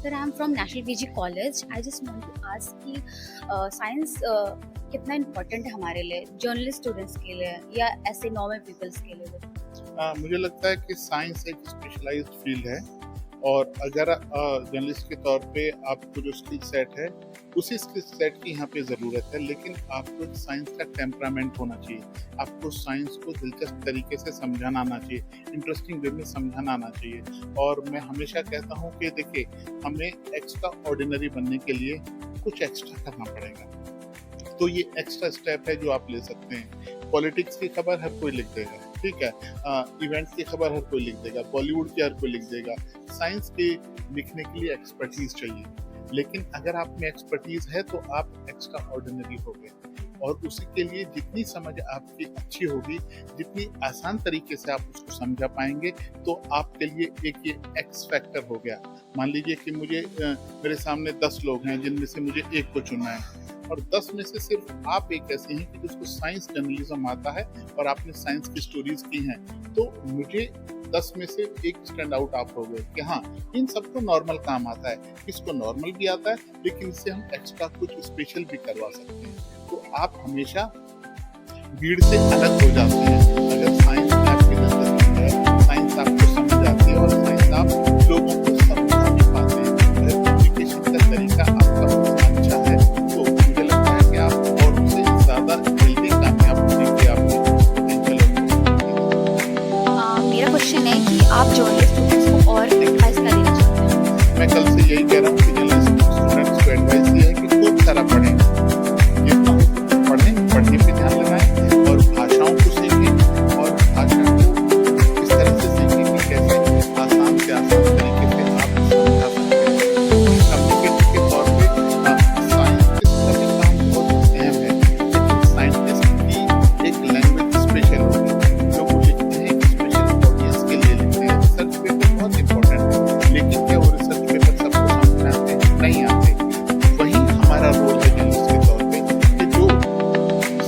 Sir, I'm from National PG College. I just want to ask कि science कितना important है हमारे लिए, जर्नलिस्ट स्टूडेंट्स के लिए या ऐसे नॉर्मल पीपल्स के लिए? मुझे लगता है कि साइंस एक स्पेशलाइज्ड फील्ड है और अगर जर्नलिस्ट के तौर पे आपको जो स्किल सेट है उसी स्किल सेट की यहाँ पे ज़रूरत है, लेकिन आपको एक साइंस का टेम्परामेंट होना चाहिए। आपको साइंस को दिलचस्प तरीके से समझाना आना चाहिए, इंटरेस्टिंग वे में समझाना आना चाहिए। और मैं हमेशा कहता हूँ कि देखिए, हमें एक्स्ट्रा ऑर्डिनरी बनने के लिए कुछ एक्स्ट्रा करना पड़ेगा। तो ये एक्स्ट्रा स्टेप है जो आप ले सकते हैं। पॉलिटिक्स की खबर हर कोई लिख देगा, ठीक है। इवेंट्स की खबर हर कोई लिख देगा, बॉलीवुड की हर कोई लिख देगा। साइंस के लिखने के लिए एक्सपर्टीज चाहिए, लेकिन अगर आप में एक्सपर्टीज है तो आप एक्स्ट्रा ऑर्डिनरी हो गए। और उसी के लिए जितनी समझ आपकी अच्छी होगी, जितनी आसान तरीके से आप उसको समझा पाएंगे, तो आपके लिए एक ये एक्स फैक्टर हो गया। मान लीजिए कि मुझे मेरे सामने 10 लोग हैं जिनमें से मुझे एक को चुनना है, और 10 में से सिर्फ आप एक ऐसे हैं कि जिसको साइंस जर्नलिज्म आता है और आपने साइंस की स्टोरीज की हैं, तो मुझे 10 में से एक स्टैंड आउट आप हो गए कि हाँ, इन सबको नॉर्मल काम आता है। इसको नॉर्मल भी आता है, लेकिन इससे हम एक्स्ट्रा कुछ स्पेशल भी करवा सकते हैं। तो आप हमेशा भीड़ से अलग हो जाते हैं अगर साइंस आपकी नजर है, साइंस आपको समझ आती है और साइंस आप लोगों को समझा भी पाते हैं। अगर कम्युनिकेशन का तरीका आपका अच्छा है तो मुझे लगता है कि आप और उससे ज़्यादा जल्दी कामयाब होने की आपकी पोटेंशियल है। मेरा क्वेश्चन है कि आप जर्नलिस्ट स्टूडेंट्स को और एडवाइस क्या देना चाहते हैं? मैं कल से यही कह रहा हूँ कि जर्नलिस्ट स्टूडेंट्स को एडवाइस ये है कि खूब सारा पढ़ें, जितना हो पढ़ें, पढ़ने पे ध्यान लगाएं और भाषाओं को सीखें और भाषा को इस तरह से सीखें कि कैसे आसान से आसान तरीके से आप समझा सकते हैं। कम्युनिकेटर के तौर पे साइंटिस्ट का भी काम बहुत अहम है, लेकिन साइंटिस्ट की एक लैंग्वेज स्पेशल होती है। जो वो लिखते हैं एक स्पेशल ऑडियंस के लिए लिखते हैं। रिसर्च पेपर बहुत इंपॉर्टेंट है, लेकिन क्या वो रिसर्च पेपर सबको समझ में आते हैं? नहीं आते। वही हमारा रोल है जर्नलिस्ट के तौर पे कि जो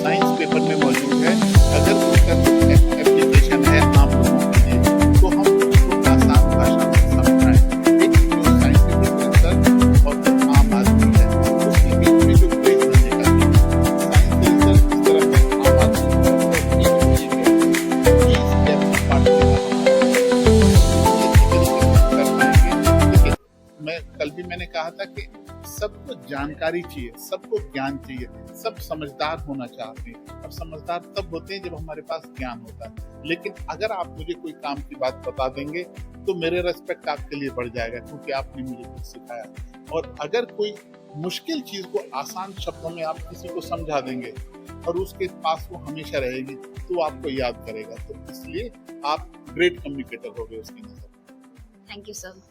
साइंस पेपर में मौजूद है, अगर उसका कोई एप्लीकेशन है आम लोगों के लिए, तो हम उसको आसान भाषा में समझाएं। एक जो साइंटिफिक रिसर्च और जो आम आदमी है, उसके बीच में जो ब्रेक बनने का है, साइंस रिसर्च इस तरफ है, आम आदमी की तरफ है, बीच में ये है कि इसके अपना पार्ट लेना होगा। अच्छी तरीके से हम कर पाएंगे। देखिए, कल भी मैंने कहा था कि सबको जानकारी चाहिए, सबको ज्ञान चाहिए, सब समझदार होना चाहते हैं। और समझदार तब होते हैं जब हमारे पास ज्ञान होता है। लेकिन अगर आप मुझे कोई काम की बात बता देंगे तो मेरे रेस्पेक्ट आपके लिए बढ़ जाएगा, क्योंकि आपने मुझे कुछ सिखाया। और अगर कोई मुश्किल चीज को आसान शब्दों में आप किसी को समझा देंगे और उसके पास वो हमेशा रहेगी, तो वो आपको याद करेगा। तो इसलिए आप ग्रेट कम्युनिकेटर हो गए उसकी नजर। Thank you sir.